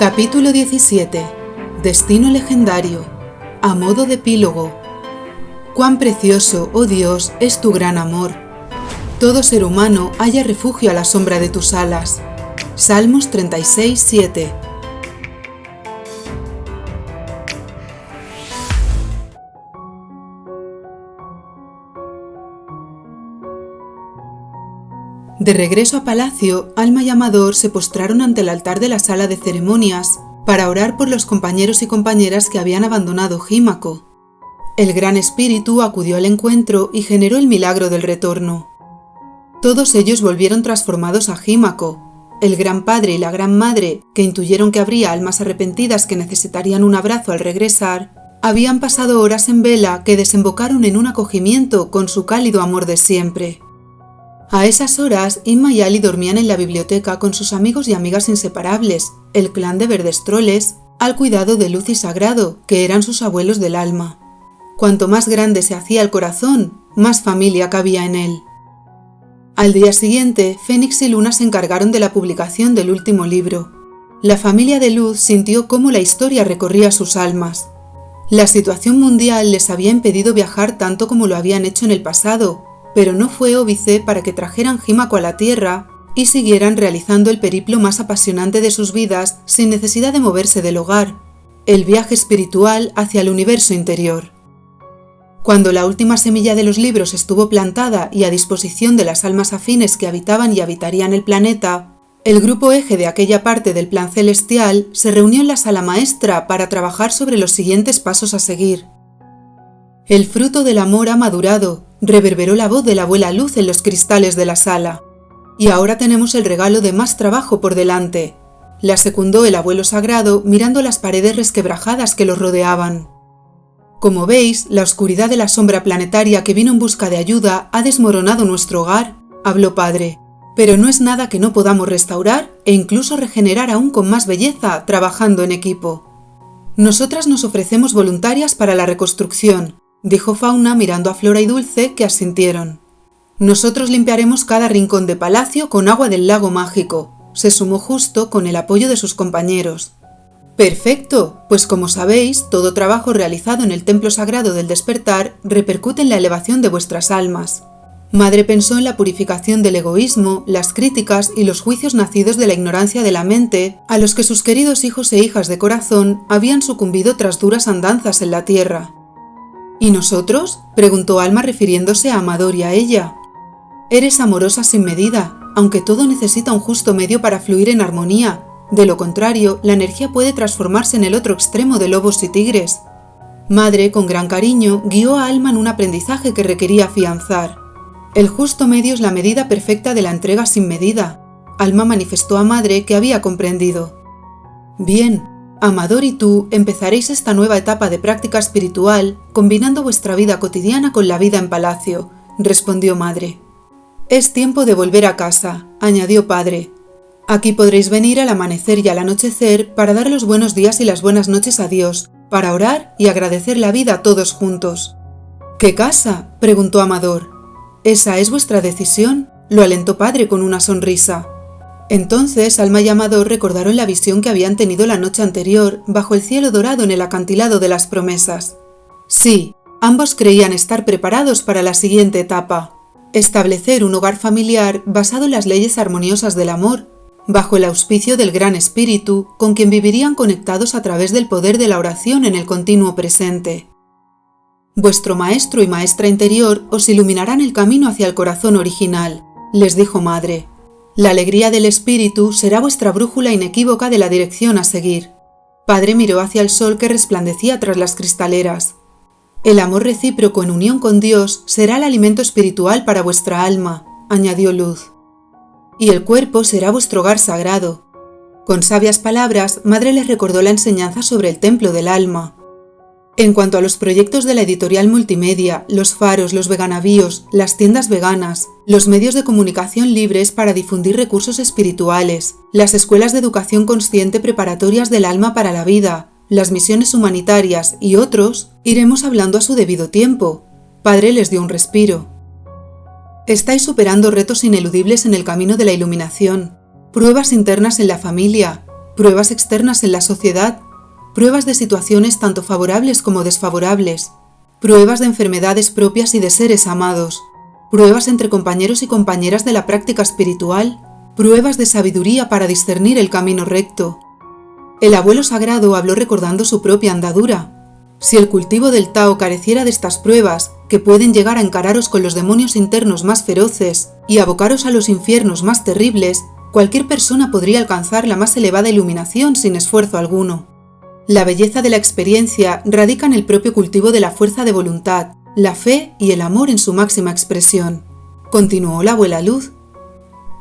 Capítulo 17. Destino legendario. A modo de epílogo. Cuán precioso, oh Dios, es tu gran amor. Todo ser humano halla refugio a la sombra de tus alas. Salmos 36, 7. De regreso a palacio, Alma y Amador se postraron ante el altar de la sala de ceremonias para orar por los compañeros y compañeras que habían abandonado Jímaco. El Gran Espíritu acudió al encuentro y generó el milagro del retorno. Todos ellos volvieron transformados a Jímaco. El Gran Padre y la Gran Madre, que intuyeron que habría almas arrepentidas que necesitarían un abrazo al regresar, habían pasado horas en vela que desembocaron en un acogimiento con su cálido amor de siempre. A esas horas, Inma y Ali dormían en la biblioteca con sus amigos y amigas inseparables, el clan de Verdestroles, al cuidado de Luz y Sagrado, que eran sus abuelos del alma. Cuanto más grande se hacía el corazón, más familia cabía en él. Al día siguiente, Fénix y Luna se encargaron de la publicación del último libro. La familia de Luz sintió cómo la historia recorría sus almas. La situación mundial les había impedido viajar tanto como lo habían hecho en el pasado, pero no fue óbice para que trajeran Jímaco a la Tierra y siguieran realizando el periplo más apasionante de sus vidas sin necesidad de moverse del hogar, el viaje espiritual hacia el universo interior. Cuando la última semilla de los libros estuvo plantada y a disposición de las almas afines que habitaban y habitarían el planeta, el grupo eje de aquella parte del plan celestial se reunió en la sala maestra para trabajar sobre los siguientes pasos a seguir. El fruto del amor ha madurado, reverberó la voz de la abuela Luz en los cristales de la sala. Y ahora tenemos el regalo de más trabajo por delante. La secundó el abuelo sagrado mirando las paredes resquebrajadas que los rodeaban. Como veis, la oscuridad de la sombra planetaria que vino en busca de ayuda ha desmoronado nuestro hogar, habló padre. Pero no es nada que no podamos restaurar e incluso regenerar aún con más belleza trabajando en equipo. Nosotras nos ofrecemos voluntarias para la reconstrucción, dijo Fauna mirando a Flora y Dulce, que asintieron. Nosotros limpiaremos cada rincón de palacio con agua del lago mágico, se sumó Justo con el apoyo de sus compañeros. Perfecto, pues como sabéis, todo trabajo realizado en el templo sagrado del despertar repercute en la elevación de vuestras almas. Madre pensó en la purificación del egoísmo, las críticas y los juicios nacidos de la ignorancia de la mente, a los que sus queridos hijos e hijas de corazón habían sucumbido tras duras andanzas en la tierra. ¿Y nosotros?, preguntó Alma refiriéndose a Amador y a ella. Eres amorosa sin medida, aunque todo necesita un justo medio para fluir en armonía. De lo contrario, la energía puede transformarse en el otro extremo de lobos y tigres. Madre, con gran cariño, guió a Alma en un aprendizaje que requería afianzar. El justo medio es la medida perfecta de la entrega sin medida. Alma manifestó a Madre que había comprendido. Bien. Amador y tú empezaréis esta nueva etapa de práctica espiritual combinando vuestra vida cotidiana con la vida en palacio, respondió Madre. Es tiempo de volver a casa, añadió Padre. Aquí podréis venir al amanecer y al anochecer para dar los buenos días y las buenas noches a Dios, para orar y agradecer la vida todos juntos. ¿Qué casa?, preguntó Amador. ¿Esa es vuestra decisión?, lo alentó Padre con una sonrisa. Entonces Alma y Amador recordaron la visión que habían tenido la noche anterior bajo el cielo dorado en el acantilado de las promesas. Sí, ambos creían estar preparados para la siguiente etapa: establecer un hogar familiar basado en las leyes armoniosas del amor, bajo el auspicio del Gran Espíritu, con quien vivirían conectados a través del poder de la oración en el continuo presente. Vuestro maestro y maestra interior os iluminarán el camino hacia el corazón original, les dijo Madre. La alegría del espíritu será vuestra brújula inequívoca de la dirección a seguir. Padre miró hacia el sol que resplandecía tras las cristaleras. El amor recíproco en unión con Dios será el alimento espiritual para vuestra alma, añadió Luz. Y el cuerpo será vuestro hogar sagrado. Con sabias palabras, Madre les recordó la enseñanza sobre el templo del alma. En cuanto a los proyectos de la editorial multimedia, los faros, los veganavíos, las tiendas veganas, los medios de comunicación libres para difundir recursos espirituales, las escuelas de educación consciente preparatorias del alma para la vida, las misiones humanitarias y otros, iremos hablando a su debido tiempo. Padre les dio un respiro. Estáis superando retos ineludibles en el camino de la iluminación, pruebas internas en la familia, pruebas externas en la sociedad, pruebas de situaciones tanto favorables como desfavorables, pruebas de enfermedades propias y de seres amados, pruebas entre compañeros y compañeras de la práctica espiritual, pruebas de sabiduría para discernir el camino recto. El abuelo sagrado habló recordando su propia andadura. Si el cultivo del Tao careciera de estas pruebas, que pueden llegar a encararos con los demonios internos más feroces y abocaros a los infiernos más terribles, cualquier persona podría alcanzar la más elevada iluminación sin esfuerzo alguno. La belleza de la experiencia radica en el propio cultivo de la fuerza de voluntad, la fe y el amor en su máxima expresión. Continuó la abuela Luz.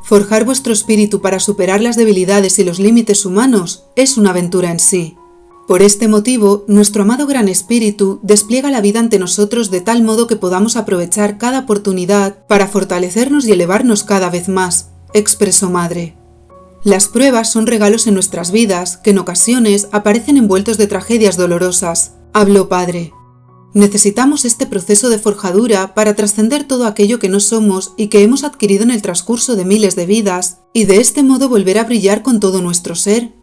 Forjar vuestro espíritu para superar las debilidades y los límites humanos es una aventura en sí. Por este motivo, nuestro amado Gran Espíritu despliega la vida ante nosotros de tal modo que podamos aprovechar cada oportunidad para fortalecernos y elevarnos cada vez más, expresó Madre. Las pruebas son regalos en nuestras vidas que en ocasiones aparecen envueltos de tragedias dolorosas, habló Padre. Necesitamos este proceso de forjadura para trascender todo aquello que no somos y que hemos adquirido en el transcurso de miles de vidas, y de este modo volver a brillar con todo nuestro ser.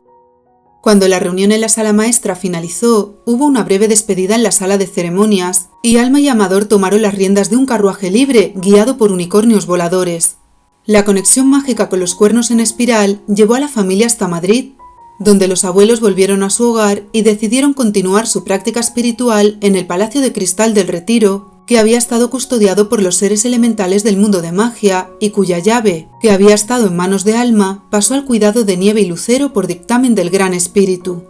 Cuando la reunión en la sala maestra finalizó, hubo una breve despedida en la sala de ceremonias, y Alma y Amador tomaron las riendas de un carruaje libre guiado por unicornios voladores. La conexión mágica con los cuernos en espiral llevó a la familia hasta Madrid, donde los abuelos volvieron a su hogar y decidieron continuar su práctica espiritual en el Palacio de Cristal del Retiro, que había estado custodiado por los seres elementales del mundo de magia y cuya llave, que había estado en manos de Alma, pasó al cuidado de Nieve y Lucero por dictamen del Gran Espíritu.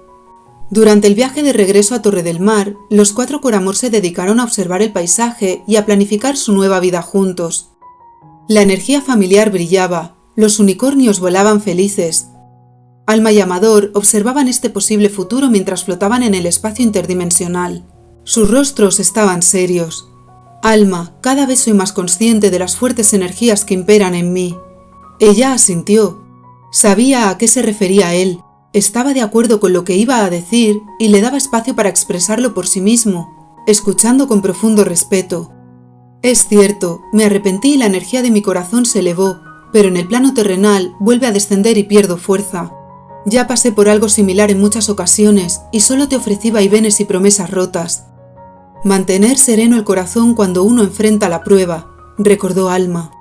Durante el viaje de regreso a Torre del Mar, los 4 Coramor se dedicaron a observar el paisaje y a planificar su nueva vida juntos. La energía familiar brillaba, los unicornios volaban felices. Alma y Amador observaban este posible futuro mientras flotaban en el espacio interdimensional. Sus rostros estaban serios. Alma, cada vez soy más consciente de las fuertes energías que imperan en mí. Ella asintió. Sabía a qué se refería él, estaba de acuerdo con lo que iba a decir y le daba espacio para expresarlo por sí mismo, escuchando con profundo respeto. Es cierto, me arrepentí y la energía de mi corazón se elevó, pero en el plano terrenal vuelve a descender y pierdo fuerza. Ya pasé por algo similar en muchas ocasiones y solo te ofrecí vaivenes y promesas rotas. Mantener sereno el corazón cuando uno enfrenta la prueba, recordó Alma.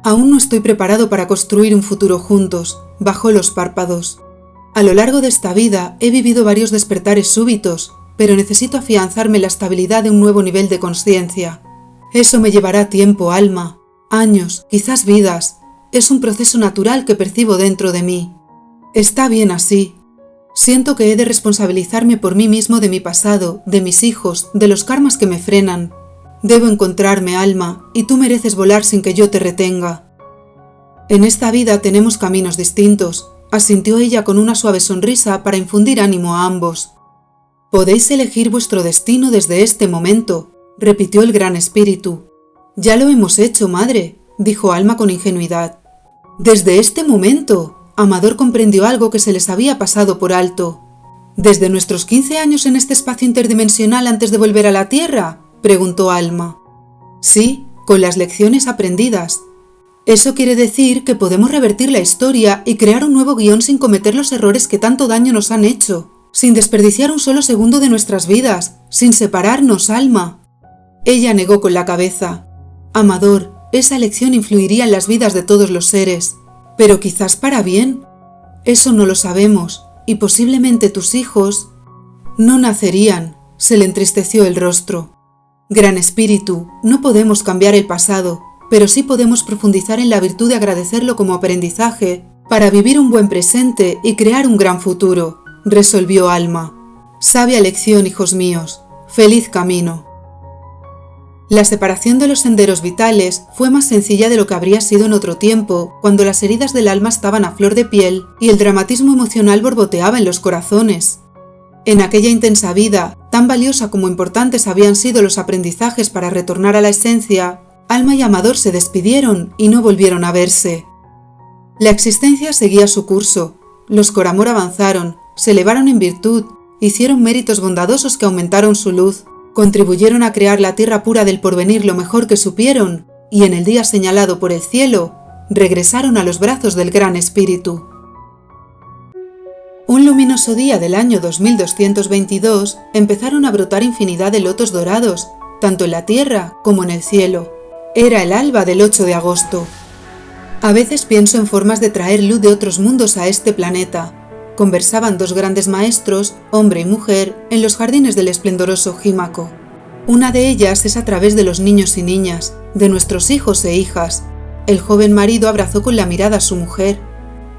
Aún no estoy preparado para construir un futuro juntos, bajó los párpados. A lo largo de esta vida he vivido varios despertares súbitos, pero necesito afianzarme en la estabilidad de un nuevo nivel de conciencia. Eso me llevará tiempo, Alma, años, quizás vidas. Es un proceso natural que percibo dentro de mí. Está bien así. Siento que he de responsabilizarme por mí mismo de mi pasado, de mis hijos, de los karmas que me frenan. Debo encontrarme, Alma, y tú mereces volar sin que yo te retenga. En esta vida tenemos caminos distintos, asintió ella con una suave sonrisa para infundir ánimo a ambos. Podéis elegir vuestro destino desde este momento, repitió el Gran Espíritu. Ya lo hemos hecho, madre, dijo Alma con ingenuidad. Desde este momento. Amador comprendió algo que se les había pasado por alto. ¿Desde nuestros 15 años en este espacio interdimensional antes de volver a la Tierra?, preguntó Alma. Sí, con las lecciones aprendidas. Eso quiere decir que podemos revertir la historia y crear un nuevo guión sin cometer los errores que tanto daño nos han hecho, sin desperdiciar un solo segundo de nuestras vidas, sin separarnos, Alma. Ella negó con la cabeza. Amador, esa elección influiría en las vidas de todos los seres. Pero quizás para bien. Eso no lo sabemos, y posiblemente tus hijos no nacerían, se le entristeció el rostro. Gran Espíritu, no podemos cambiar el pasado, pero sí podemos profundizar en la virtud de agradecerlo como aprendizaje para vivir un buen presente y crear un gran futuro, resolvió Alma. Sabia lección, hijos míos. Feliz camino. La separación de los senderos vitales fue más sencilla de lo que habría sido en otro tiempo, cuando las heridas del alma estaban a flor de piel y el dramatismo emocional borboteaba en los corazones. En aquella intensa vida, tan valiosa como importantes habían sido los aprendizajes para retornar a la esencia, Alma y Amador se despidieron y no volvieron a verse. La existencia seguía su curso. Los Coramor avanzaron, se elevaron en virtud, hicieron méritos bondadosos que aumentaron su luz, contribuyeron a crear la tierra pura del porvenir lo mejor que supieron, y en el día señalado por el cielo, regresaron a los brazos del Gran Espíritu. Un luminoso día del año 2222 empezaron a brotar infinidad de lotos dorados, tanto en la tierra como en el cielo. Era el alba del 8 de agosto. A veces pienso en formas de traer luz de otros mundos a este planeta. Conversaban dos grandes maestros, hombre y mujer, en los jardines del esplendoroso Jímaco. Una de ellas es a través de los niños y niñas, de nuestros hijos e hijas. El joven marido abrazó con la mirada a su mujer.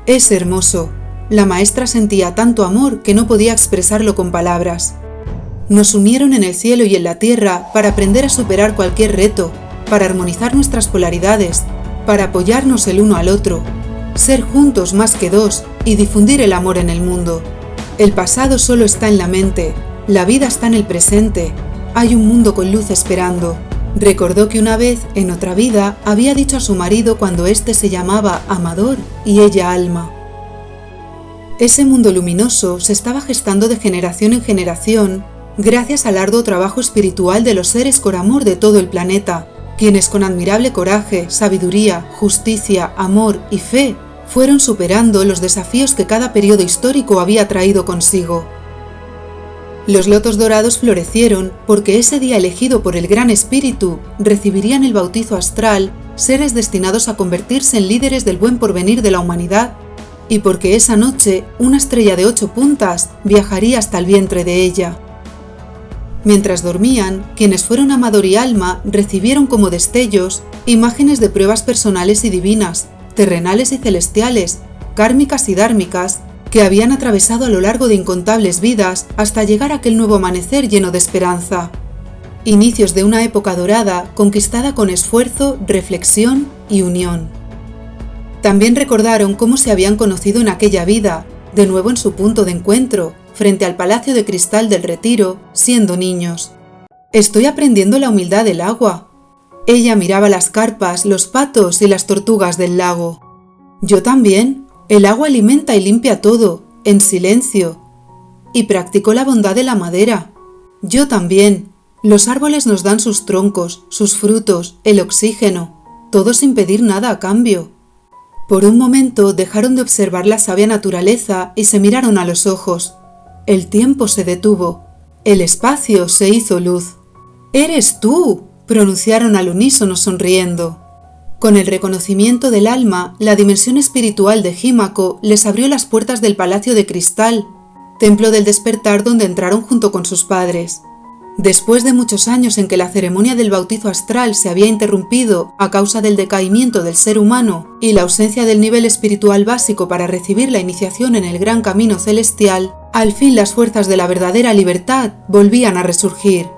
Es hermoso. La maestra sentía tanto amor que no podía expresarlo con palabras. Nos unieron en el cielo y en la tierra para aprender a superar cualquier reto, para armonizar nuestras polaridades, para apoyarnos el uno al otro, ser juntos más que dos y difundir el amor en el mundo. El pasado solo está en la mente, la vida está en el presente, hay un mundo con luz esperando. Recordó que una vez, en otra vida, había dicho a su marido cuando éste se llamaba Amador y ella Alma. Ese mundo luminoso se estaba gestando de generación en generación gracias al arduo trabajo espiritual de los seres con amor de todo el planeta, quienes con admirable coraje, sabiduría, justicia, amor y fe fueron superando los desafíos que cada periodo histórico había traído consigo. Los lotos dorados florecieron porque ese día elegido por el Gran Espíritu recibirían el bautizo astral seres destinados a convertirse en líderes del buen porvenir de la humanidad, y porque esa noche una estrella de 8 puntas viajaría hasta el vientre de ella. Mientras dormían, quienes fueron Amador y Alma recibieron como destellos imágenes de pruebas personales y divinas, terrenales y celestiales, kármicas y dármicas, que habían atravesado a lo largo de incontables vidas hasta llegar a aquel nuevo amanecer lleno de esperanza. Inicios de una época dorada conquistada con esfuerzo, reflexión y unión. También recordaron cómo se habían conocido en aquella vida, de nuevo en su punto de encuentro, frente al Palacio de Cristal del Retiro, siendo niños. Estoy aprendiendo la humildad del agua. Ella miraba las carpas, los patos y las tortugas del lago. Yo también. El agua alimenta y limpia todo, en silencio. Y practicó la bondad de la madera. Yo también. Los árboles nos dan sus troncos, sus frutos, el oxígeno, todo sin pedir nada a cambio. Por un momento dejaron de observar la sabia naturaleza y se miraron a los ojos. El tiempo se detuvo. El espacio se hizo luz. «¡Eres tú!», pronunciaron al unísono sonriendo. Con el reconocimiento del alma, la dimensión espiritual de Jímaco les abrió las puertas del Palacio de Cristal, templo del despertar donde entraron junto con sus padres. Después de muchos años en que la ceremonia del bautizo astral se había interrumpido a causa del decaimiento del ser humano y la ausencia del nivel espiritual básico para recibir la iniciación en el gran camino celestial, al fin las fuerzas de la verdadera libertad volvían a resurgir.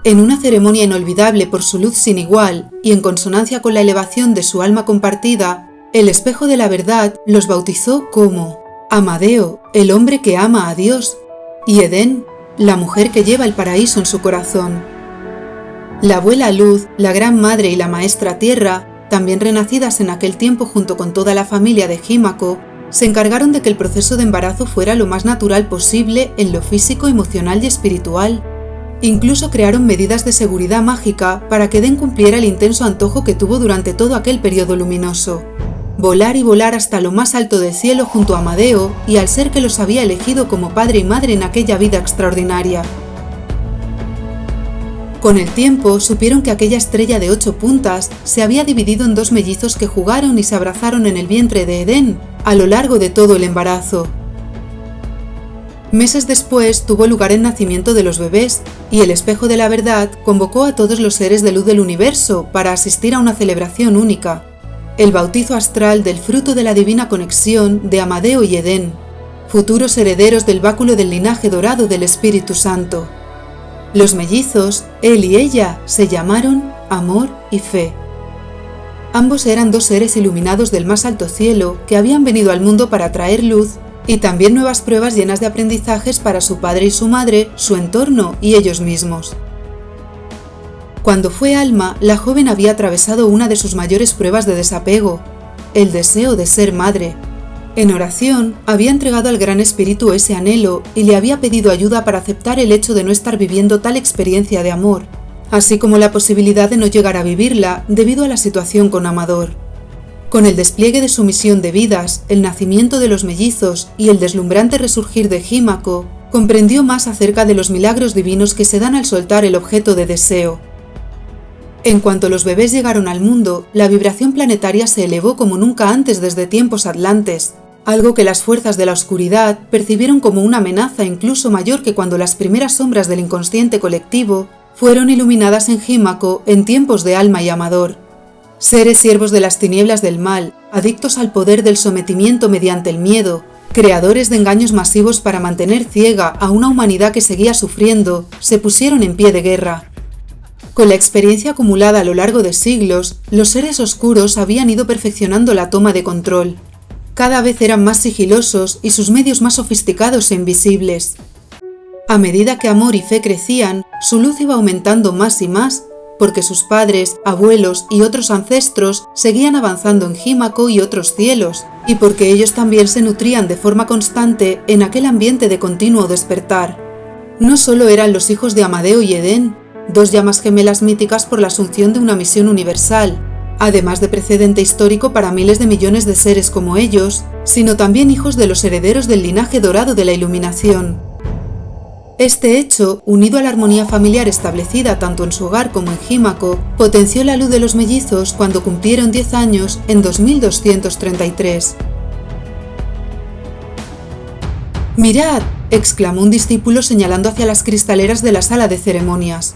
En una ceremonia inolvidable por su luz sin igual y en consonancia con la elevación de su alma compartida, el espejo de la verdad los bautizó como Amadeo, el hombre que ama a Dios, y Edén, la mujer que lleva el paraíso en su corazón. La abuela Luz, la gran madre y la maestra Tierra, también renacidas en aquel tiempo junto con toda la familia de Jímaco, se encargaron de que el proceso de embarazo fuera lo más natural posible en lo físico, emocional y espiritual. Incluso crearon medidas de seguridad mágica para que Edén cumpliera el intenso antojo que tuvo durante todo aquel periodo luminoso. Volar y volar hasta lo más alto del cielo junto a Amadeo y al ser que los había elegido como padre y madre en aquella vida extraordinaria. Con el tiempo supieron que aquella estrella de 8 puntas se había dividido en 2 mellizos que jugaron y se abrazaron en el vientre de Edén a lo largo de todo el embarazo. Meses después tuvo lugar el nacimiento de los bebés y el espejo de la verdad convocó a todos los seres de luz del universo para asistir a una celebración única, el bautizo astral del fruto de la divina conexión de Amadeo y Edén, futuros herederos del báculo del linaje dorado del Espíritu Santo. Los mellizos, él y ella, se llamaron Amor y Fe. Ambos eran 2 seres iluminados del más alto cielo que habían venido al mundo para traer luz y también nuevas pruebas llenas de aprendizajes para su padre y su madre, su entorno y ellos mismos. Cuando fue Alma, la joven había atravesado una de sus mayores pruebas de desapego, el deseo de ser madre. En oración, había entregado al Gran Espíritu ese anhelo y le había pedido ayuda para aceptar el hecho de no estar viviendo tal experiencia de amor, así como la posibilidad de no llegar a vivirla debido a la situación con Amador. Con el despliegue de su misión de vidas, el nacimiento de los mellizos y el deslumbrante resurgir de Himako, comprendió más acerca de los milagros divinos que se dan al soltar el objeto de deseo. En cuanto los bebés llegaron al mundo, la vibración planetaria se elevó como nunca antes desde tiempos atlantes, algo que las fuerzas de la oscuridad percibieron como una amenaza incluso mayor que cuando las primeras sombras del inconsciente colectivo fueron iluminadas en Himako en tiempos de Alma y Amador. Seres siervos de las tinieblas del mal, adictos al poder del sometimiento mediante el miedo, creadores de engaños masivos para mantener ciega a una humanidad que seguía sufriendo, se pusieron en pie de guerra. Con la experiencia acumulada a lo largo de siglos, los seres oscuros habían ido perfeccionando la toma de control. Cada vez eran más sigilosos y sus medios más sofisticados e invisibles. A medida que amor y fe crecían, su luz iba aumentando más y más, porque sus padres, abuelos y otros ancestros seguían avanzando en Himako y otros cielos, y porque ellos también se nutrían de forma constante en aquel ambiente de continuo despertar. No solo eran los hijos de Amadeo y Edén, dos llamas gemelas míticas por la asunción de una misión universal, además de precedente histórico para miles de millones de seres como ellos, sino también hijos de los herederos del linaje dorado de la iluminación. Este hecho, unido a la armonía familiar establecida tanto en su hogar como en Himako, potenció la luz de los mellizos cuando cumplieron 10 años en 2233. «¡Mirad!», exclamó un discípulo señalando hacia las cristaleras de la sala de ceremonias.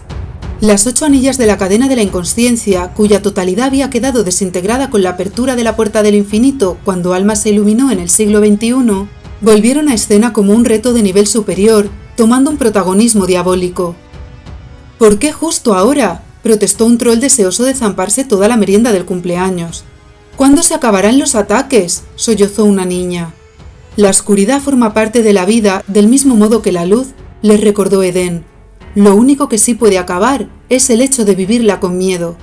Las 8 anillas de la cadena de la inconsciencia, cuya totalidad había quedado desintegrada con la apertura de la puerta del infinito cuando Alma se iluminó en el siglo XXI, volvieron a escena como un reto de nivel superior, tomando un protagonismo diabólico. «¿Por qué justo ahora?», protestó un troll deseoso de zamparse toda la merienda del cumpleaños. «¿Cuándo se acabarán los ataques?», sollozó una niña. «La oscuridad forma parte de la vida del mismo modo que la luz», les recordó Edén. «Lo único que sí puede acabar es el hecho de vivirla con miedo».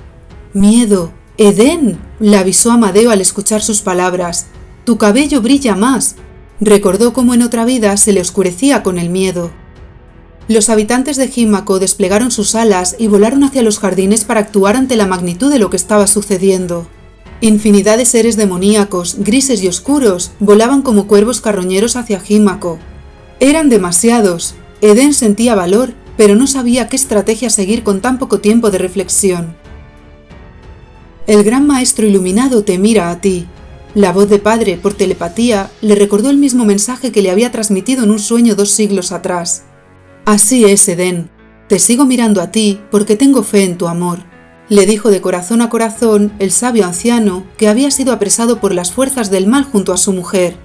«¡Miedo! ¡Edén!», le avisó Amadeo al escuchar sus palabras. «Tu cabello brilla más». Recordó cómo en otra vida se le oscurecía con el miedo. Los habitantes de Himako desplegaron sus alas y volaron hacia los jardines para actuar ante la magnitud de lo que estaba sucediendo. Infinidad de seres demoníacos, grises y oscuros, volaban como cuervos carroñeros hacia Himako. Eran demasiados. Edén sentía valor, pero no sabía qué estrategia seguir con tan poco tiempo de reflexión. «El gran maestro iluminado te mira a ti». La voz de padre, por telepatía, le recordó el mismo mensaje que le había transmitido en un sueño 2 siglos atrás. «Así es, Edén. Te sigo mirando a ti porque tengo fe en tu amor», le dijo de corazón a corazón el sabio anciano que había sido apresado por las fuerzas del mal junto a su mujer.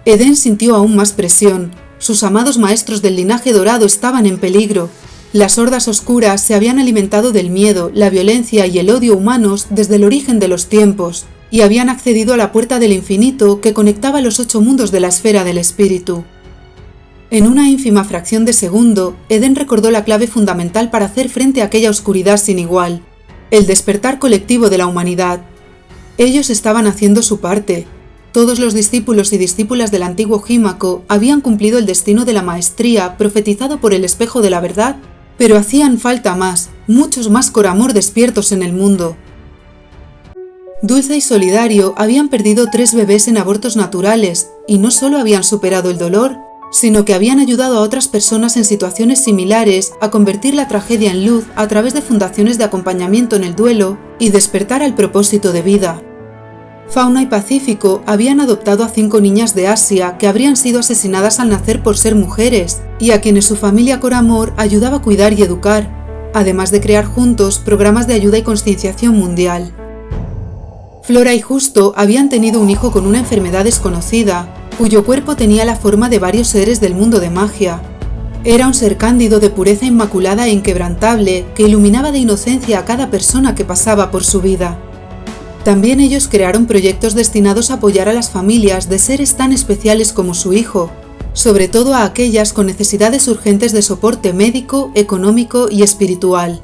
Edén sintió aún más presión. Sus amados maestros del linaje dorado estaban en peligro. Las hordas oscuras se habían alimentado del miedo, la violencia y el odio humanos desde el origen de los tiempos, y habían accedido a la puerta del infinito que conectaba los 8 mundos de la esfera del espíritu. En una ínfima fracción de segundo, Edén recordó la clave fundamental para hacer frente a aquella oscuridad sin igual: el despertar colectivo de la humanidad. Ellos estaban haciendo su parte. Todos los discípulos y discípulas del antiguo Himako habían cumplido el destino de la maestría profetizado por el espejo de la verdad, pero hacían falta más, muchos más Coramor despiertos en el mundo. Dulce y Solidario habían perdido 3 bebés en abortos naturales, y no solo habían superado el dolor, sino que habían ayudado a otras personas en situaciones similares a convertir la tragedia en luz a través de fundaciones de acompañamiento en el duelo y despertar al propósito de vida. Fauna y Pacífico habían adoptado a 5 niñas de Asia que habrían sido asesinadas al nacer por ser mujeres, y a quienes su familia Coramor ayudaba a cuidar y educar, además de crear juntos programas de ayuda y concienciación mundial. Flora y Justo habían tenido un hijo con una enfermedad desconocida, cuyo cuerpo tenía la forma de varios seres del mundo de magia. Era un ser cándido de pureza inmaculada e inquebrantable que iluminaba de inocencia a cada persona que pasaba por su vida. También ellos crearon proyectos destinados a apoyar a las familias de seres tan especiales como su hijo, sobre todo a aquellas con necesidades urgentes de soporte médico, económico y espiritual.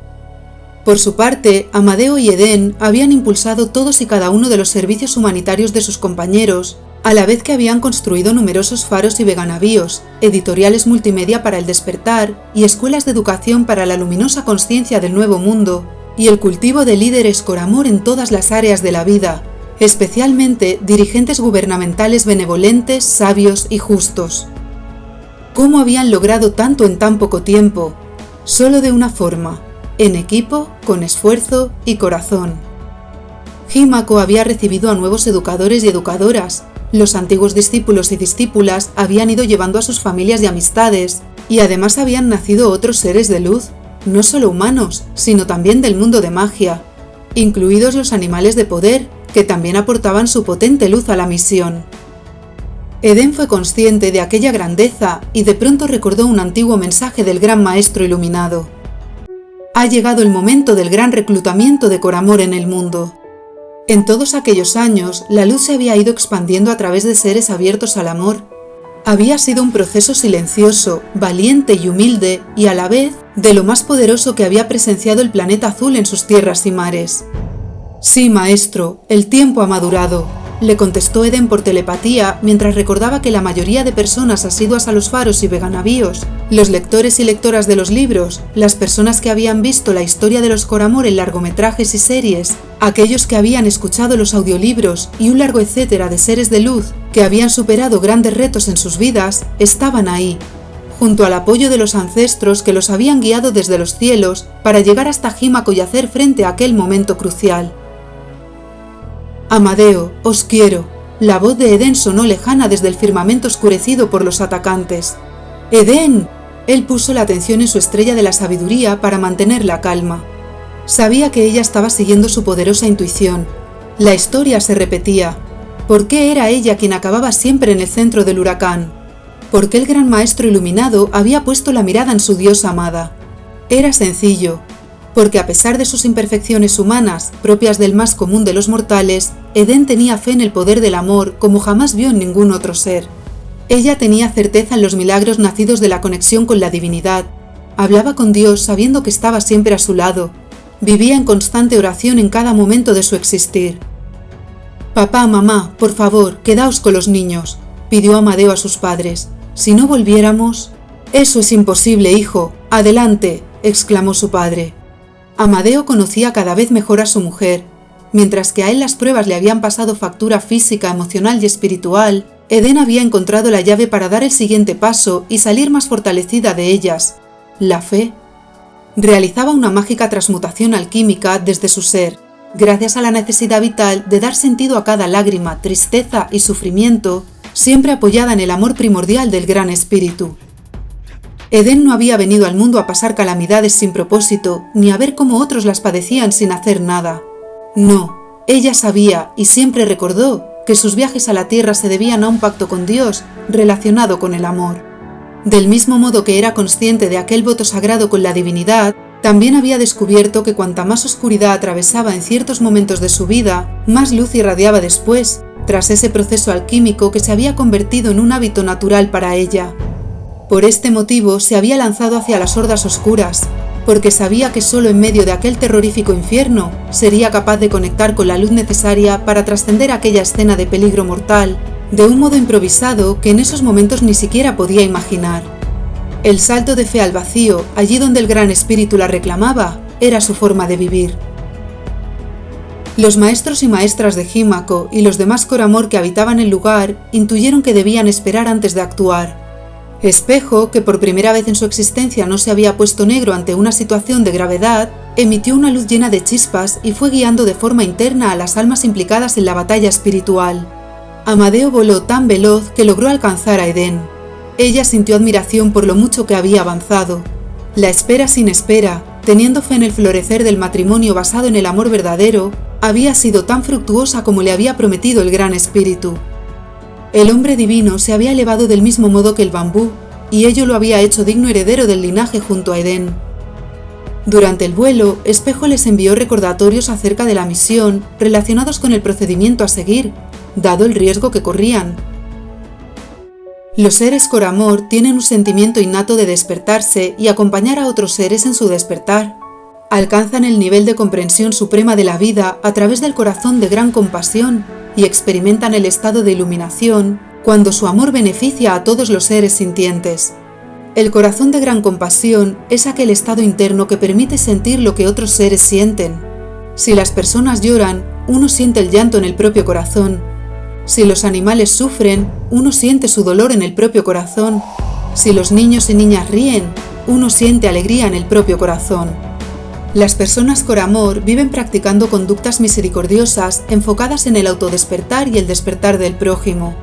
Por su parte, Amadeo y Edén habían impulsado todos y cada uno de los servicios humanitarios de sus compañeros, a la vez que habían construido numerosos faros y veganavíos, editoriales multimedia para el despertar y escuelas de educación para la luminosa conciencia del nuevo mundo, y el cultivo de líderes Coramor en todas las áreas de la vida, especialmente dirigentes gubernamentales benevolentes, sabios y justos. ¿Cómo habían logrado tanto en tan poco tiempo? Solo de una forma: en equipo, con esfuerzo y corazón. Himako había recibido a nuevos educadores y educadoras. Los antiguos discípulos y discípulas habían ido llevando a sus familias y amistades, y además habían nacido otros seres de luz, no solo humanos, sino también del mundo de magia, incluidos los animales de poder, que también aportaban su potente luz a la misión. Eden fue consciente de aquella grandeza y de pronto recordó un antiguo mensaje del gran maestro iluminado. Ha llegado el momento del gran reclutamiento de Coramor en el mundo. En todos aquellos años, la luz se había ido expandiendo a través de seres abiertos al amor. Había sido un proceso silencioso, valiente y humilde, y a la vez de lo más poderoso que había presenciado el planeta azul en sus tierras y mares. Sí, maestro, el tiempo ha madurado, le contestó Eden por telepatía mientras recordaba que la mayoría de personas asiduas a los faros y veganavíos, los lectores y lectoras de los libros, las personas que habían visto la historia de los Coramor en largometrajes y series, aquellos que habían escuchado los audiolibros y un largo etcétera de seres de luz que habían superado grandes retos en sus vidas, estaban ahí, junto al apoyo de los ancestros que los habían guiado desde los cielos para llegar hasta Himako y hacer frente a aquel momento crucial. Amadeo, os quiero. La voz de Eden sonó lejana desde el firmamento oscurecido por los atacantes. ¡Eden! Él puso la atención en su estrella de la sabiduría para mantener la calma. Sabía que ella estaba siguiendo su poderosa intuición. La historia se repetía. ¿Por qué era ella quien acababa siempre en el centro del huracán? ¿Por qué el gran maestro iluminado había puesto la mirada en su diosa amada? Era sencillo. Porque a pesar de sus imperfecciones humanas, propias del más común de los mortales, Eden tenía fe en el poder del amor como jamás vio en ningún otro ser. Ella tenía certeza en los milagros nacidos de la conexión con la divinidad. Hablaba con Dios sabiendo que estaba siempre a su lado. Vivía en constante oración en cada momento de su existir. «Papá, mamá, por favor, quedaos con los niños», pidió Amadeo a sus padres. «Si no volviéramos...» «Eso es imposible, hijo. Adelante», exclamó su padre. Amadeo conocía cada vez mejor a su mujer. Mientras que a él las pruebas le habían pasado factura física, emocional y espiritual, Eden había encontrado la llave para dar el siguiente paso y salir más fortalecida de ellas: la fe. Realizaba una mágica transmutación alquímica desde su ser, gracias a la necesidad vital de dar sentido a cada lágrima, tristeza y sufrimiento, siempre apoyada en el amor primordial del Gran Espíritu. Eden no había venido al mundo a pasar calamidades sin propósito, ni a ver cómo otros las padecían sin hacer nada. No, ella sabía y siempre recordó que sus viajes a la tierra se debían a un pacto con Dios relacionado con el amor. Del mismo modo que era consciente de aquel voto sagrado con la divinidad, también había descubierto que cuanta más oscuridad atravesaba en ciertos momentos de su vida, más luz irradiaba después, tras ese proceso alquímico que se había convertido en un hábito natural para ella. Por este motivo se había lanzado hacia las hordas oscuras, porque sabía que solo en medio de aquel terrorífico infierno sería capaz de conectar con la luz necesaria para trascender aquella escena de peligro mortal, de un modo improvisado que en esos momentos ni siquiera podía imaginar. El salto de fe al vacío, allí donde el Gran Espíritu la reclamaba, era su forma de vivir. Los maestros y maestras de Himako y los demás Coramor que habitaban el lugar intuyeron que debían esperar antes de actuar. Espejo, que por primera vez en su existencia no se había puesto negro ante una situación de gravedad, emitió una luz llena de chispas y fue guiando de forma interna a las almas implicadas en la batalla espiritual. Amadeo voló tan veloz que logró alcanzar a Eden. Ella sintió admiración por lo mucho que había avanzado. La espera sin espera, teniendo fe en el florecer del matrimonio basado en el amor verdadero, había sido tan fructuosa como le había prometido el Gran Espíritu. El hombre divino se había elevado del mismo modo que el bambú, y ello lo había hecho digno heredero del linaje junto a Eden. Durante el vuelo, Espejo les envió recordatorios acerca de la misión relacionados con el procedimiento a seguir, dado el riesgo que corrían. Los seres Coramor tienen un sentimiento innato de despertarse y acompañar a otros seres en su despertar. Alcanzan el nivel de comprensión suprema de la vida a través del corazón de gran compasión y experimentan el estado de iluminación cuando su amor beneficia a todos los seres sintientes. El corazón de gran compasión es aquel estado interno que permite sentir lo que otros seres sienten. Si las personas lloran, uno siente el llanto en el propio corazón. Si los animales sufren, uno siente su dolor en el propio corazón. Si los niños y niñas ríen, uno siente alegría en el propio corazón. Las personas con amor viven practicando conductas misericordiosas enfocadas en el autodespertar y el despertar del prójimo.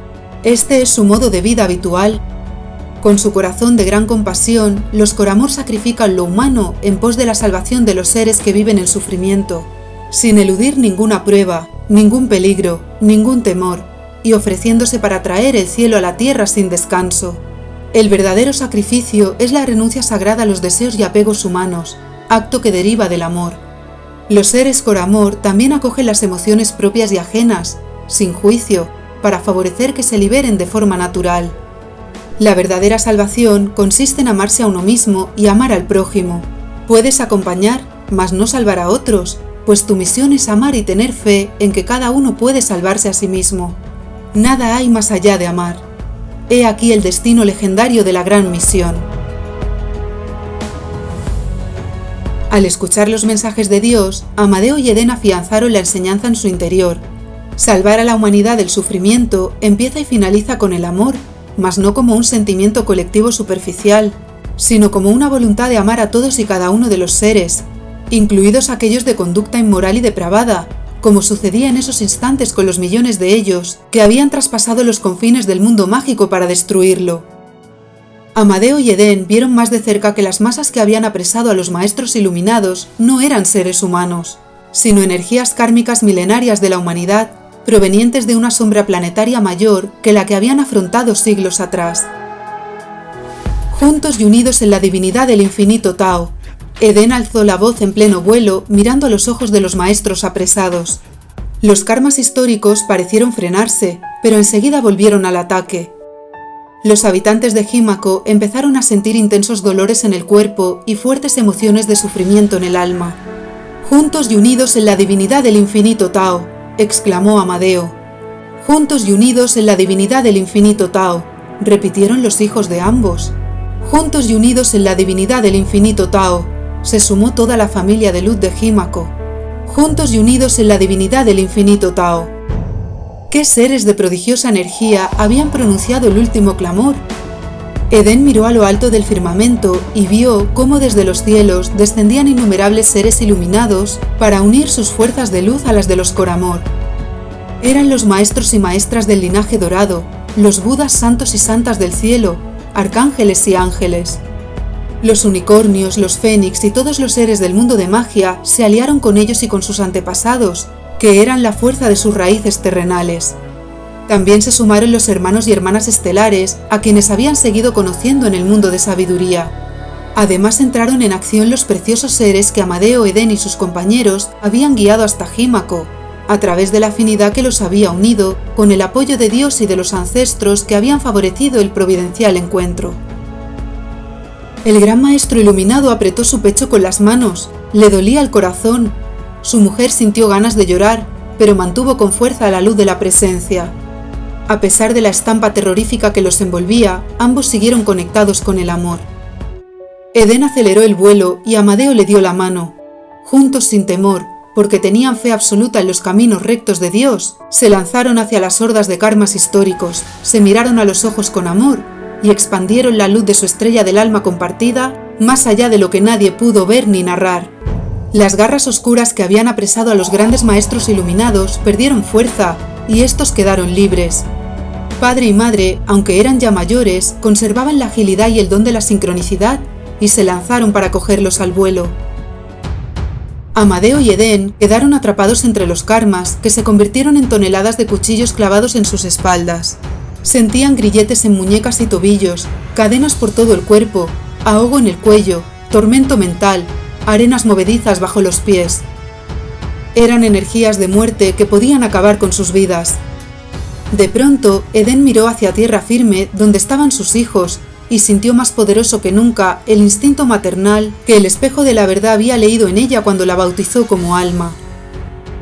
Este es su modo de vida habitual. Con su corazón de gran compasión, los con amor sacrifican lo humano en pos de la salvación de los seres que viven en sufrimiento, sin eludir ninguna prueba, ningún peligro, ningún temor, y ofreciéndose para traer el cielo a la tierra sin descanso. El verdadero sacrificio es la renuncia sagrada a los deseos y apegos humanos, acto que deriva del amor. Los seres con amor también acogen las emociones propias y ajenas, sin juicio, para favorecer que se liberen de forma natural. La verdadera salvación consiste en amarse a uno mismo y amar al prójimo. Puedes acompañar, mas no salvar a otros, pues tu misión es amar y tener fe en que cada uno puede salvarse a sí mismo. Nada hay más allá de amar. He aquí el destino legendario de la gran misión. Al escuchar los mensajes de Dios, Amadeo y Edén afianzaron la enseñanza en su interior. Salvar a la humanidad del sufrimiento empieza y finaliza con el amor, mas no como un sentimiento colectivo superficial, sino como una voluntad de amar a todos y cada uno de los seres, incluidos aquellos de conducta inmoral y depravada, como sucedía en esos instantes con los millones de ellos que habían traspasado los confines del mundo mágico para destruirlo. Amadeo y Edén vieron más de cerca que las masas que habían apresado a los maestros iluminados no eran seres humanos, sino energías kármicas milenarias de la humanidad, provenientes de una sombra planetaria mayor que la que habían afrontado siglos atrás. Juntos y unidos en la divinidad del infinito Tao, Edén alzó la voz en pleno vuelo, mirando a los ojos de los maestros apresados. Los karmas históricos parecieron frenarse, pero enseguida volvieron al ataque. Los habitantes de Jímaco empezaron a sentir intensos dolores en el cuerpo y fuertes emociones de sufrimiento en el alma. Juntos y unidos en la divinidad del infinito Tao, exclamó Amadeo. Juntos y unidos en la divinidad del infinito Tao, repitieron los hijos de ambos. Juntos y unidos en la divinidad del infinito Tao, se sumó toda la familia de luz de Jímaco. Juntos y unidos en la divinidad del infinito Tao. ¿Qué seres de prodigiosa energía habían pronunciado el último clamor? Edén miró a lo alto del firmamento y vio cómo desde los cielos descendían innumerables seres iluminados para unir sus fuerzas de luz a las de los con amor. Eran los maestros y maestras del linaje dorado, los budas santos y santas del cielo, arcángeles y ángeles. Los unicornios, los fénix y todos los seres del mundo de magia se aliaron con ellos y con sus antepasados, que eran la fuerza de sus raíces terrenales. También se sumaron los hermanos y hermanas estelares, a quienes habían seguido conociendo en el mundo de sabiduría. Además entraron en acción los preciosos seres que Amadeo, Edén y sus compañeros habían guiado hasta Jímaco, a través de la afinidad que los había unido, con el apoyo de Dios y de los ancestros que habían favorecido el providencial encuentro. El gran maestro iluminado apretó su pecho con las manos, le dolía el corazón. Su mujer sintió ganas de llorar, pero mantuvo con fuerza la luz de la presencia. A pesar de la estampa terrorífica que los envolvía, ambos siguieron conectados con el amor. Edén aceleró el vuelo y Amadeo le dio la mano. Juntos sin temor, porque tenían fe absoluta en los caminos rectos de Dios, se lanzaron hacia las hordas de karmas históricos, se miraron a los ojos con amor y expandieron la luz de su estrella del alma compartida más allá de lo que nadie pudo ver ni narrar. Las garras oscuras que habían apresado a los grandes maestros iluminados perdieron fuerza y estos quedaron libres. Padre y madre, aunque eran ya mayores, conservaban la agilidad y el don de la sincronicidad y se lanzaron para cogerlos al vuelo. Amadeo y Edén quedaron atrapados entre los karmas, que se convirtieron en toneladas de cuchillos clavados en sus espaldas. Sentían grilletes en muñecas y tobillos, cadenas por todo el cuerpo, ahogo en el cuello, tormento mental, arenas movedizas bajo los pies. Eran energías de muerte que podían acabar con sus vidas. De pronto, Edén miró hacia tierra firme donde estaban sus hijos y sintió más poderoso que nunca el instinto maternal que el espejo de la verdad había leído en ella cuando la bautizó como alma.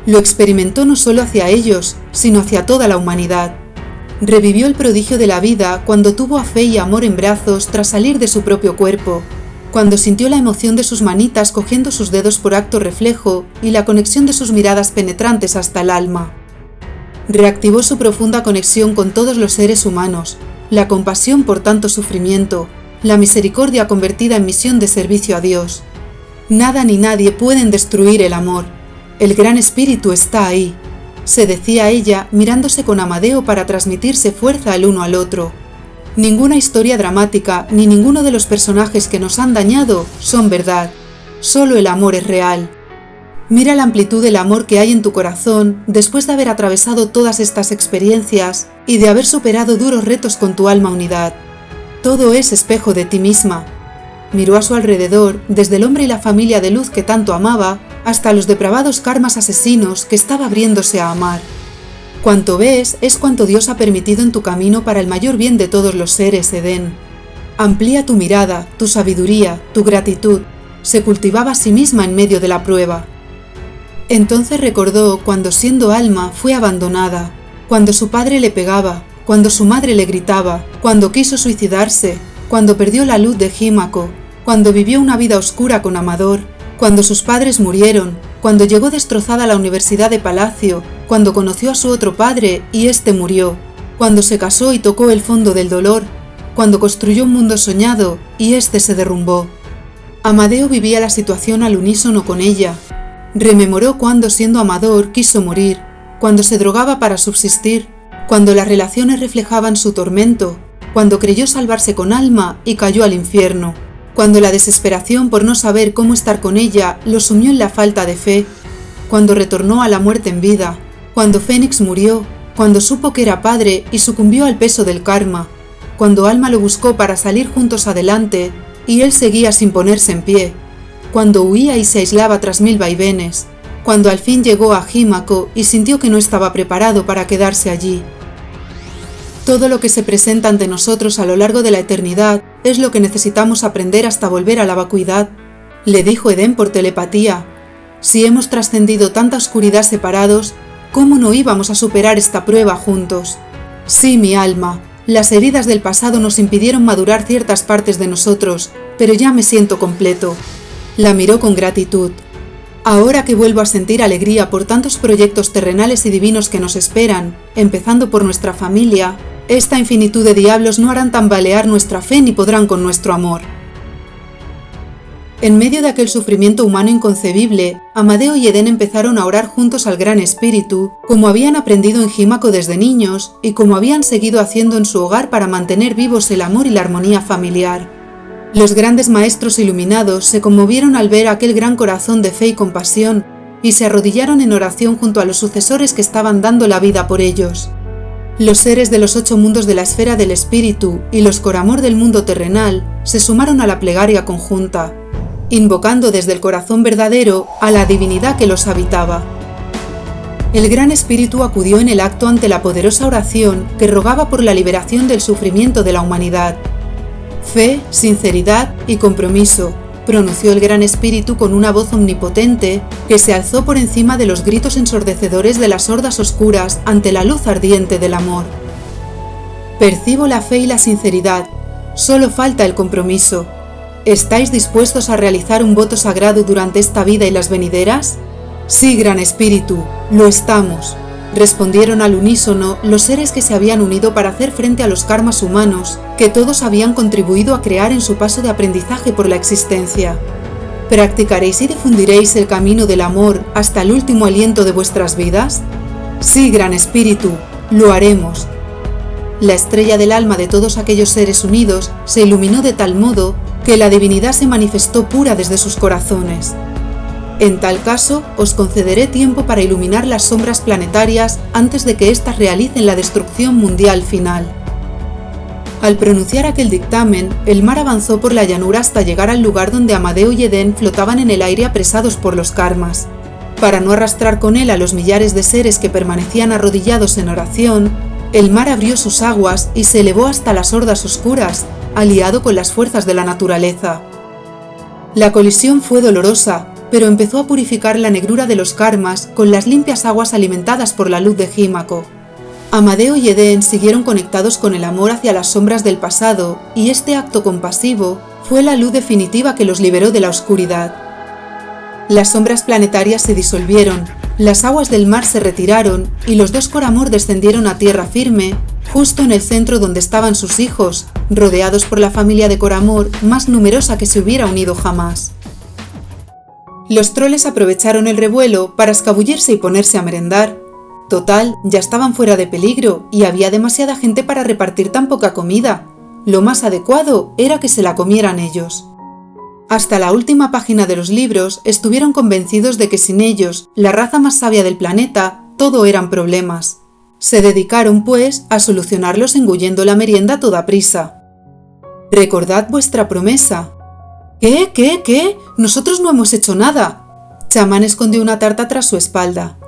Lo experimentó no solo hacia ellos, sino hacia toda la humanidad. Revivió el prodigio de la vida cuando tuvo a fe y amor en brazos tras salir de su propio cuerpo. cuando sintió la emoción de sus manitas cogiendo sus dedos por acto reflejo y la conexión de sus miradas penetrantes hasta el alma. Reactivó su profunda conexión con todos los seres humanos, la compasión por tanto sufrimiento, la misericordia convertida en misión de servicio a Dios. Nada ni nadie pueden destruir el amor. El Gran Espíritu está ahí, se decía ella mirándose con Amadeo para transmitirse fuerza el uno al otro. Ninguna historia dramática ni ninguno de los personajes que nos han dañado son verdad. Solo el amor es real. Mira la amplitud del amor que hay en tu corazón después de haber atravesado todas estas experiencias y de haber superado duros retos con tu alma unidad. Todo es espejo de ti misma. Miró a su alrededor, desde el hombre y la familia de luz que tanto amaba, hasta los depravados karmas asesinos que estaba abriéndose a amar. Cuanto ves es cuanto Dios ha permitido en tu camino para el mayor bien de todos los seres, Edén. Amplía tu mirada, tu sabiduría, tu gratitud. Se cultivaba a sí misma en medio de la prueba. Entonces recordó cuando siendo alma fue abandonada, cuando su padre le pegaba, cuando su madre le gritaba, cuando quiso suicidarse, cuando perdió la luz de Jímaco, cuando vivió una vida oscura con Amador, cuando sus padres murieron, cuando llegó destrozada a la Universidad de Palacio, cuando conoció a su otro padre y éste murió, cuando se casó y tocó el fondo del dolor, cuando construyó un mundo soñado y éste se derrumbó. Amadeo vivía la situación al unísono con ella. Rememoró cuando, siendo Amador, quiso morir, cuando se drogaba para subsistir, cuando las relaciones reflejaban su tormento, cuando creyó salvarse con alma y cayó al infierno, cuando la desesperación por no saber cómo estar con ella lo sumió en la falta de fe, cuando retornó a la muerte en vida, cuando Fénix murió, cuando supo que era padre y sucumbió al peso del karma, cuando Alma lo buscó para salir juntos adelante y él seguía sin ponerse en pie, cuando huía y se aislaba tras 1000 vaivenes, cuando al fin llegó a Jímaco y sintió que no estaba preparado para quedarse allí. Todo lo que se presenta ante nosotros a lo largo de la eternidad es lo que necesitamos aprender hasta volver a la vacuidad, le dijo Edén por telepatía. Si hemos trascendido tanta oscuridad separados, ¿cómo no íbamos a superar esta prueba juntos? Sí, mi alma, las heridas del pasado nos impidieron madurar ciertas partes de nosotros, pero ya me siento completo. La miró con gratitud. Ahora que vuelvo a sentir alegría por tantos proyectos terrenales y divinos que nos esperan, empezando por nuestra familia, esta infinitud de diablos no harán tambalear nuestra fe ni podrán con nuestro amor. En medio de aquel sufrimiento humano inconcebible, Amadeo y Edén empezaron a orar juntos al Gran Espíritu, como habían aprendido en Jímaco desde niños y como habían seguido haciendo en su hogar para mantener vivos el amor y la armonía familiar. Los grandes maestros iluminados se conmovieron al ver aquel gran corazón de fe y compasión y se arrodillaron en oración junto a los sucesores que estaban dando la vida por ellos. Los seres de los 8 mundos de la esfera del espíritu y los coramor del mundo terrenal se sumaron a la plegaria conjunta, invocando desde el corazón verdadero a la divinidad que los habitaba. El Gran Espíritu acudió en el acto ante la poderosa oración que rogaba por la liberación del sufrimiento de la humanidad. Fe, sinceridad y compromiso, pronunció el Gran Espíritu con una voz omnipotente que se alzó por encima de los gritos ensordecedores de las hordas oscuras ante la luz ardiente del amor. Percibo la fe y la sinceridad, solo falta el compromiso. ¿Estáis dispuestos a realizar un voto sagrado durante esta vida y las venideras? Sí, Gran Espíritu, lo estamos, respondieron al unísono los seres que se habían unido para hacer frente a los karmas humanos que todos habían contribuido a crear en su paso de aprendizaje por la existencia. ¿Practicaréis y difundiréis el camino del amor hasta el último aliento de vuestras vidas? Sí, Gran Espíritu, lo haremos. La estrella del alma de todos aquellos seres unidos se iluminó de tal modo que la divinidad se manifestó pura desde sus corazones. En tal caso, os concederé tiempo para iluminar las sombras planetarias antes de que éstas realicen la destrucción mundial final. Al pronunciar aquel dictamen, el mar avanzó por la llanura hasta llegar al lugar donde Amadeo y Edén flotaban en el aire apresados por los karmas. Para no arrastrar con él a los millares de seres que permanecían arrodillados en oración, el mar abrió sus aguas y se elevó hasta las hordas oscuras, aliado con las fuerzas de la naturaleza. La colisión fue dolorosa, pero empezó a purificar la negrura de los karmas con las limpias aguas alimentadas por la luz de Jímaco. Amadeo y Edén siguieron conectados con el amor hacia las sombras del pasado, y este acto compasivo fue la luz definitiva que los liberó de la oscuridad. Las sombras planetarias se disolvieron, las aguas del mar se retiraron y los dos Coramor descendieron a tierra firme, justo en el centro donde estaban sus hijos, rodeados por la familia de Coramor más numerosa que se hubiera unido jamás. Los troles aprovecharon el revuelo para escabullirse y ponerse a merendar. Total, ya estaban fuera de peligro y había demasiada gente para repartir tan poca comida. Lo más adecuado era que se la comieran ellos. Hasta la última página de los libros estuvieron convencidos de que sin ellos, la raza más sabia del planeta, todo eran problemas. Se dedicaron, pues, a solucionarlos engullendo la merienda a toda prisa. «Recordad vuestra promesa». ¿Qué? Nosotros no hemos hecho nada. Chamán escondió una tarta tras su espalda.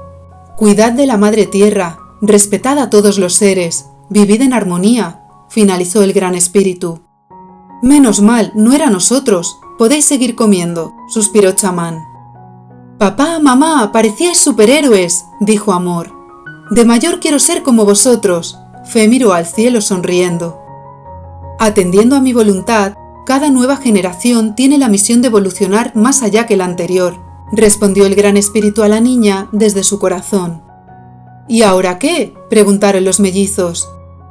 «Cuidad de la madre tierra, respetad a todos los seres, vivid en armonía», finalizó el Gran Espíritu. «Menos mal, no era nosotros, podéis seguir comiendo», suspiró Chamán. «Papá, mamá, parecíais superhéroes», dijo Amor. «De mayor quiero ser como vosotros», Fe miró al cielo sonriendo. «Atendiendo a mi voluntad, cada nueva generación tiene la misión de evolucionar más allá que la anterior», respondió el Gran Espíritu a la niña desde su corazón. «¿Y ahora qué?», preguntaron los mellizos.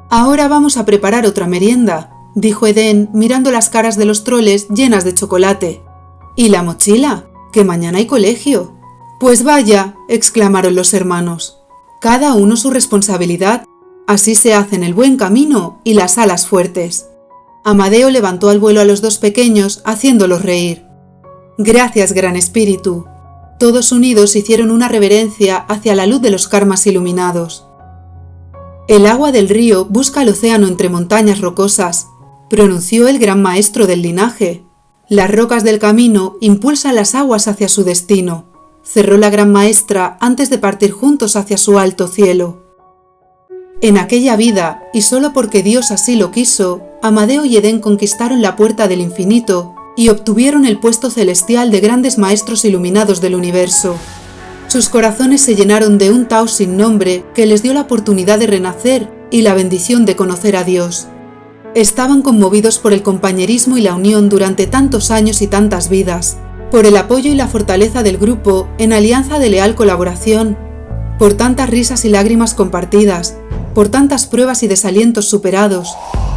«Ahora vamos a preparar otra merienda», dijo Edén mirando las caras de los troles llenas de chocolate. «¿Y la mochila? Que mañana hay colegio». «Pues vaya», exclamaron los hermanos. «Cada uno su responsabilidad. Así se hacen el buen camino y las alas fuertes». Amadeo levantó al vuelo a los dos pequeños, haciéndolos reír. «Gracias, Gran Espíritu». Todos unidos hicieron una reverencia hacia la luz de los karmas iluminados. «El agua del río busca el océano entre montañas rocosas», pronunció el gran maestro del linaje. «Las rocas del camino impulsan las aguas hacia su destino», cerró la gran maestra antes de partir juntos hacia su alto cielo. En aquella vida, y solo porque Dios así lo quiso, Amadeo y Edén conquistaron la puerta del infinito y obtuvieron el puesto celestial de grandes maestros iluminados del universo. Sus corazones se llenaron de un Tao sin nombre que les dio la oportunidad de renacer y la bendición de conocer a Dios. Estaban conmovidos por el compañerismo y la unión durante tantos años y tantas vidas, por el apoyo y la fortaleza del grupo en alianza de leal colaboración, por tantas risas y lágrimas compartidas, por tantas pruebas y desalientos superados,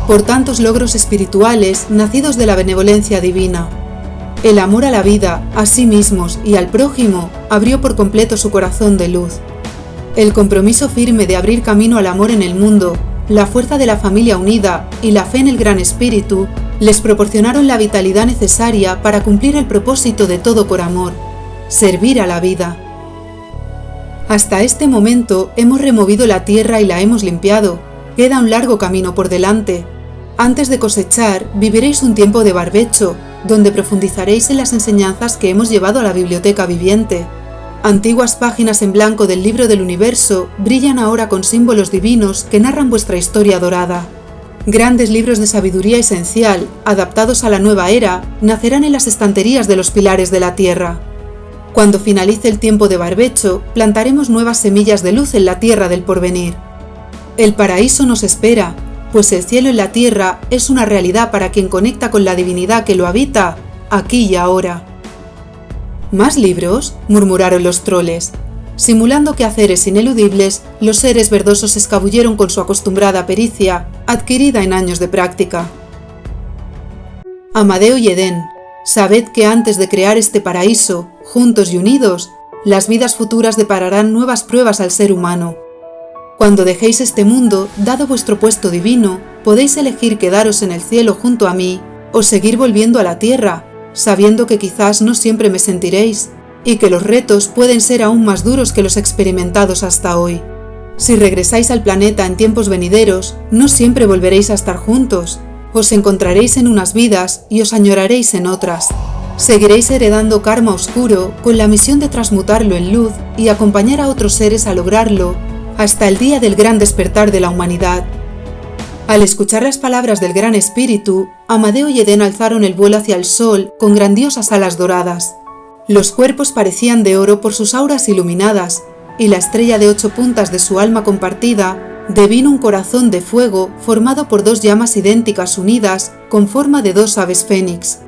por tantos logros espirituales nacidos de la benevolencia divina. El amor a la vida, a sí mismos y al prójimo abrió por completo su corazón de luz. El compromiso firme de abrir camino al amor en el mundo, la fuerza de la familia unida y la fe en el Gran Espíritu les proporcionaron la vitalidad necesaria para cumplir el propósito de todo Coramor: servir a la vida. Hasta este momento hemos removido la tierra y la hemos limpiado. Queda un largo camino por delante. Antes de cosechar, viviréis un tiempo de barbecho, donde profundizaréis en las enseñanzas que hemos llevado a la biblioteca viviente. Antiguas páginas en blanco del libro del universo brillan ahora con símbolos divinos que narran vuestra historia dorada. Grandes libros de sabiduría esencial, adaptados a la nueva era, nacerán en las estanterías de los pilares de la tierra. Cuando finalice el tiempo de barbecho, plantaremos nuevas semillas de luz en la tierra del porvenir. El paraíso nos espera, pues el cielo en la tierra es una realidad para quien conecta con la divinidad que lo habita, aquí y ahora. ¿Más libros?, murmuraron los troles. Simulando quehaceres ineludibles, los seres verdosos se escabulleron con su acostumbrada pericia, adquirida en años de práctica. Amadeo y Edén, sabed que antes de crear este paraíso, juntos y unidos, las vidas futuras depararán nuevas pruebas al ser humano. Cuando dejéis este mundo, dado vuestro puesto divino, podéis elegir quedaros en el cielo junto a mí o seguir volviendo a la tierra, sabiendo que quizás no siempre me sentiréis y que los retos pueden ser aún más duros que los experimentados hasta hoy. Si regresáis al planeta en tiempos venideros, no siempre volveréis a estar juntos. Os encontraréis en unas vidas y os añoraréis en otras. Seguiréis heredando karma oscuro con la misión de transmutarlo en luz y acompañar a otros seres a lograrlo hasta el día del gran despertar de la humanidad. Al escuchar las palabras del Gran Espíritu, Amadeo y Edén alzaron el vuelo hacia el sol con grandiosas alas doradas. Los cuerpos parecían de oro por sus auras iluminadas, y la estrella de 8 puntas de su alma compartida devino un corazón de fuego formado por 2 llamas idénticas unidas con forma de 2 aves fénix.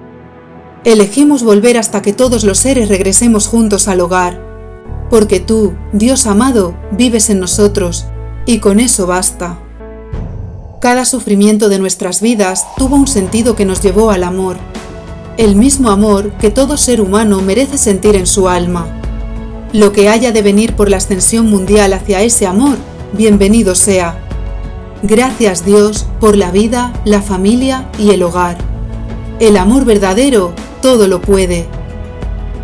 Elegimos volver hasta que todos los seres regresemos juntos al hogar, porque tú, Dios amado, vives en nosotros, y con eso basta. Cada sufrimiento de nuestras vidas tuvo un sentido que nos llevó al amor, el mismo amor que todo ser humano merece sentir en su alma. Lo que haya de venir por la ascensión mundial hacia ese amor, bienvenido sea. Gracias Dios por la vida, la familia y el hogar. El amor verdadero todo lo puede.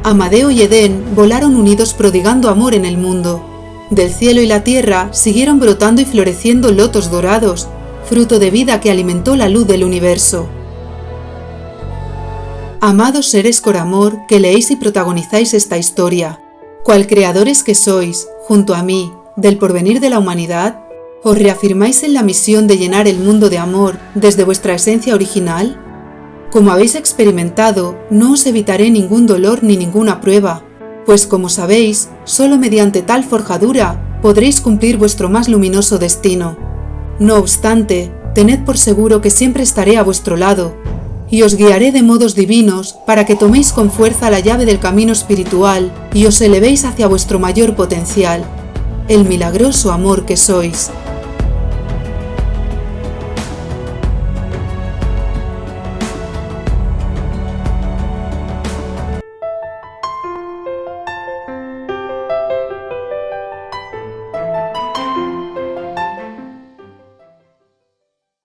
Amadeo y Edén volaron unidos prodigando amor en el mundo. Del cielo y la tierra siguieron brotando y floreciendo lotos dorados, fruto de vida que alimentó la luz del universo. Amados seres con amor que leéis y protagonizáis esta historia, cual creadores que sois, junto a mí, del porvenir de la humanidad, ¿os reafirmáis en la misión de llenar el mundo de amor desde vuestra esencia original? Como habéis experimentado, no os evitaré ningún dolor ni ninguna prueba, pues como sabéis, solo mediante tal forjadura podréis cumplir vuestro más luminoso destino. No obstante, tened por seguro que siempre estaré a vuestro lado, y os guiaré de modos divinos para que toméis con fuerza la llave del camino espiritual y os elevéis hacia vuestro mayor potencial, el milagroso amor que sois.